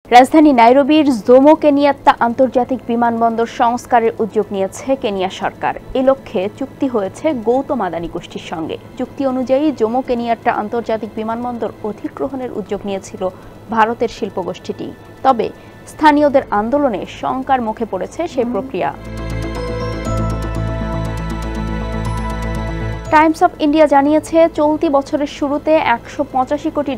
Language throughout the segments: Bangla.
রাজধানী নাইরোবির জোমো কেনিয়াত্তা আন্তর্জাতিক বিমানবন্দর সংস্কারের উদ্যোগ নিয়েছে কেনিয়া সরকার। এ লক্ষ্যে চুক্তি হয়েছে গৌতম আদানি গোষ্ঠীর সঙ্গে। চুক্তি অনুযায়ী জোমো কেনিয়াত্তা আন্তর্জাতিক বিমানবন্দর অধিগ্রহণের উদ্যোগ নিয়েছিল ভারতের শিল্পগোষ্ঠীটি। তবে স্থানীয়দের আন্দোলনে শঙ্কার মুখে পড়েছে সেই প্রক্রিয়া। টাইমস অফ ইন্ডিয়া জানিয়েছে, চলতি বছরের শুরুতে $185 কোটি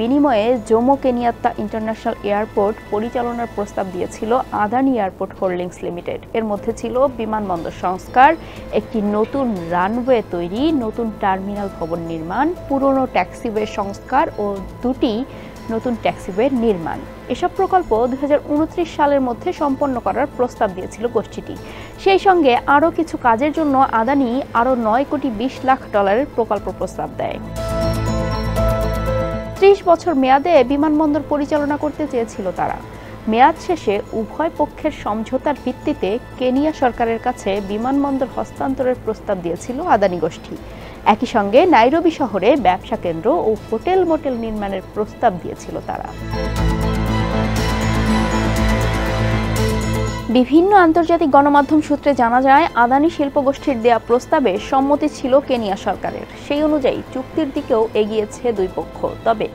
বিনিময়ে জোমো কেনিয়াত্তা ইন্টারন্যাশনাল এয়ারপোর্ট পরিচালনার প্রস্তাব দিয়েছিল আদানি এয়ারপোর্ট হোল্ডিংস লিমিটেড। এর মধ্যে ছিল বিমানবন্দর সংস্কার, একটি নতুন রানওয়ে তৈরি, নতুন টার্মিনাল ভবন নির্মাণ, পুরনো ট্যাক্সিওয়ে সংস্কার ও দুটি নতুন ট্যাক্সিওয়ে নির্মাণ। এসব প্রকল্প 2029 সালের মধ্যে সম্পন্ন করার প্রস্তাব দিয়েছিল গোষ্ঠীটি। সেই সঙ্গে আরও কিছু কাজের জন্য আদানি আরও $9 কোটি 20 লাখ প্রকল্প প্রস্তাব দেয়। 30 বছর মেয়াদে বিমানবন্দর পরিচালনা করতে চেয়েছিল তারা। মেয়াদ শেষে উভয় পক্ষের সমঝোতার ভিত্তিতে কেনিয়া সরকারের কাছে বিমানবন্দর হস্তান্তরের প্রস্তাব দিয়েছিল আদানি গোষ্ঠী। একই সঙ্গে নাইরোবি শহরে ব্যবসা কেন্দ্র ও হোটেল মোটেল নির্মাণের প্রস্তাব দিয়েছিল তারা। বিভিন্ন আন্তর্জাতিক গণমাধ্যম সূত্রে জানা যায়, আদানি শিল্পগোষ্ঠীর দেয়া প্রস্তাবে সম্মতি ছিল কেনিয়া সরকারের। সেই অনুযায়ী চুক্তির দিকেও এগিয়েছে দুই পক্ষ। তবে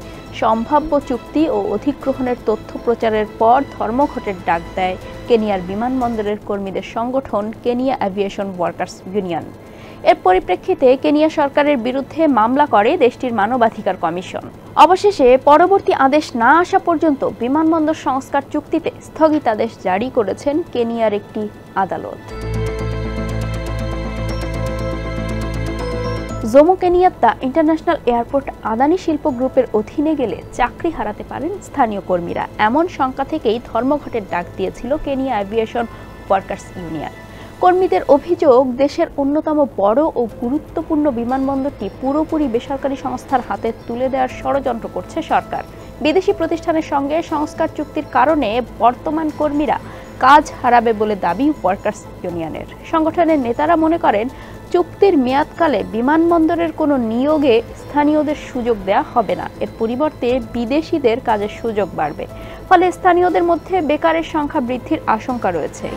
সম্ভাব্য চুক্তি ও অধিগ্রহণের তথ্য প্রচারের পর ধর্মঘটের ডাক দেয় কেনিয়ার বিমানবন্দরের কর্মীদের সংগঠন কেনিয়া এভিয়েশন ওয়ার্কার্স ইউনিয়ন। এর পরিপ্রেক্ষিতে কেনিয়া সরকারের বিরুদ্ধে মামলা করে দেশটির মানবাধিকার কমিশন। অবশেষে পরবর্তী আদেশ না আসা পর্যন্ত বিমানবন্দর সংস্কার চুক্তিতে স্থগিতাদেশ জারি করেছেন কেনিয়ার একটি আদালত। Jomo Kenyatta international airport Adani শিল্প গ্রুপের অধীনে গেলে চাকরি হারাতে পারেন স্থানীয় কর্মীরা। এমন শঙ্কা থেকেই ধর্মঘটের ডাক দিয়েছিল কেনিয়া এভিয়েশন ওয়ার্কার্স ইউনিয়ন। কর্মীদের অভিযোগ, দেশের অন্যতম বড় ও গুরুত্বপূর্ণ বিমানবন্দরটি পুরোপুরি বেসরকারি সংস্থার হাতে তুলে দেওয়ার ষড়যন্ত্র করছে সরকার। বিদেশি প্রতিষ্ঠানের সঙ্গে সংস্কার চুক্তির কারণে বর্তমান কর্মীরা কাজ হারাবে বলে দাবি ওয়ার্কার্স ইউনিয়নের। সংগঠনের নেতারা মনে করেন, চুক্তির মেয়াদকালে বিমানবন্দরের কোনো নিয়োগে স্থানীয়দের সুযোগ দেওয়া হবে না। এর পরিবর্তে বিদেশিদের কাজের সুযোগ বাড়বে। ফলে স্থানীয়দের মধ্যে বেকারের সংখ্যা বৃদ্ধির আশঙ্কা রয়েছে।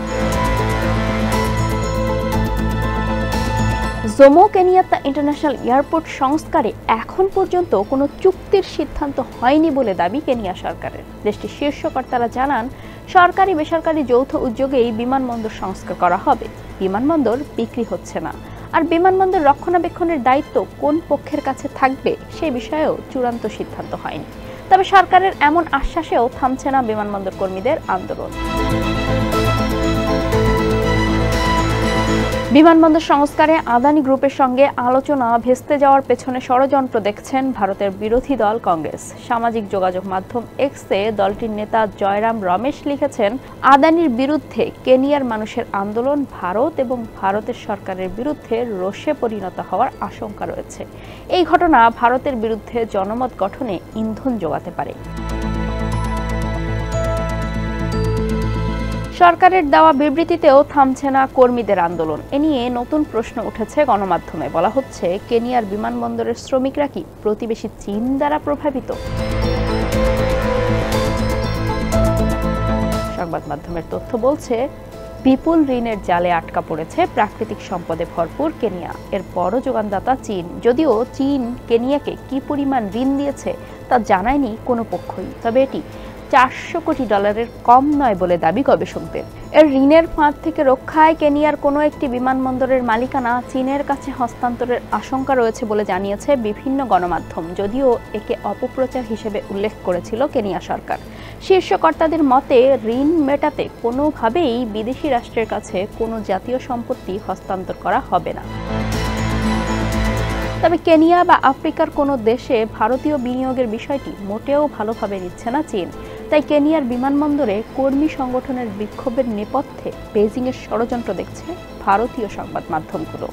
জোমো কেনিয়াত্তা ইন্টারন্যাশনাল এয়ারপোর্ট সংস্কারে এখন পর্যন্ত কোনো চুক্তির সিদ্ধান্ত হয়নি বলে দাবি কেনিয়া সরকারের। দেশটির শীর্ষ কর্তারা জানান, সরকারি বেসরকারি যৌথ উদ্যোগেই বিমানবন্দর সংস্কার করা হবে। বিমানবন্দর বিক্রি হচ্ছে না। আর বিমানবন্দর রক্ষণাবেক্ষণের দায়িত্ব কোন পক্ষের কাছে থাকবে সে বিষয়েও চূড়ান্ত সিদ্ধান্ত হয়নি। তবে সরকারের এমন আশ্বাসেও থামছে না বিমানবন্দর কর্মীদের আন্দোলন। বিমানবন্দর সংস্কারে আদানি গ্রুপের সঙ্গে আলোচনা ভেস্তে যাওয়ার পেছনে ষড়যন্ত্র দেখছেন ভারতের বিরোধী দল কংগ্রেস। সামাজিক যোগাযোগ মাধ্যম এক্সে দলটির নেতা জয়রাম রমেশ লিখেছেন, আদানির বিরুদ্ধে কেনিয়ার মানুষের আন্দোলন ভারত এবং ভারতের সরকারের বিরুদ্ধে রোষে পরিণত হওয়ার আশঙ্কা রয়েছে। এই ঘটনা ভারতের বিরুদ্ধে জনমত গঠনে ইন্ধন যোগাতে পারে। সরকারের দেওয়া বিবৃতিতেও থামছে না কর্মীদের আন্দোলন। এ নিয়ে নতুন প্রশ্ন উঠেছে গণমাধ্যমে। বলা হচ্ছে, কেনিয়ার বিমানবন্দরের শ্রমিকরা কি প্রতিবেশী চীন দ্বারা প্রভাবিত? সংবাদ মাধ্যমের তথ্য বলছে, বিপুল ঋণের জালে আটকা পড়েছে প্রাকৃতিক সম্পদে ভরপুর কেনিয়া। এর বড় যোগানদাতা চীন। যদিও চীন কেনিয়াকে কি পরিমাণ ঋণ দিয়েছে তা জানায়নি কোনো পক্ষই। তবে এটি $400 কোটি কম নয় বলে দাবি গবেষকদের। এর ঋণের ফাঁদ থেকে রক্ষায় কেনিয়ার কোনো একটি বিমানবন্দরের মালিকানা চীনের কাছে হস্তান্তরের আশঙ্কা রয়েছে বলে জানিয়েছে বিভিন্ন গণমাধ্যম। যদিও একে অপপ্রচার হিসেবে উল্লেখ করেছিল কেনিয়া সরকার। শীর্ষ কর্তাদের মতে, ঋণ মেটাতে কোনোভাবেই বিদেশি রাষ্ট্রের কাছে কোনো জাতীয় সম্পত্তি হস্তান্তর করা হবে না। তবে কেনিয়া বা আফ্রিকার কোনো দেশে ভারতীয় বিনিয়োগের বিষয়টি মোটেও ভালোভাবে নিচ্ছে না চীন। তাই কেনিয়ার বিমানবন্দরে কর্মী সংগঠনের বিক্ষোভের নেপথ্যে বেজিংয়ের ষড়যন্ত্র দেখছে ভারতীয় সংবাদ মাধ্যমগুলো।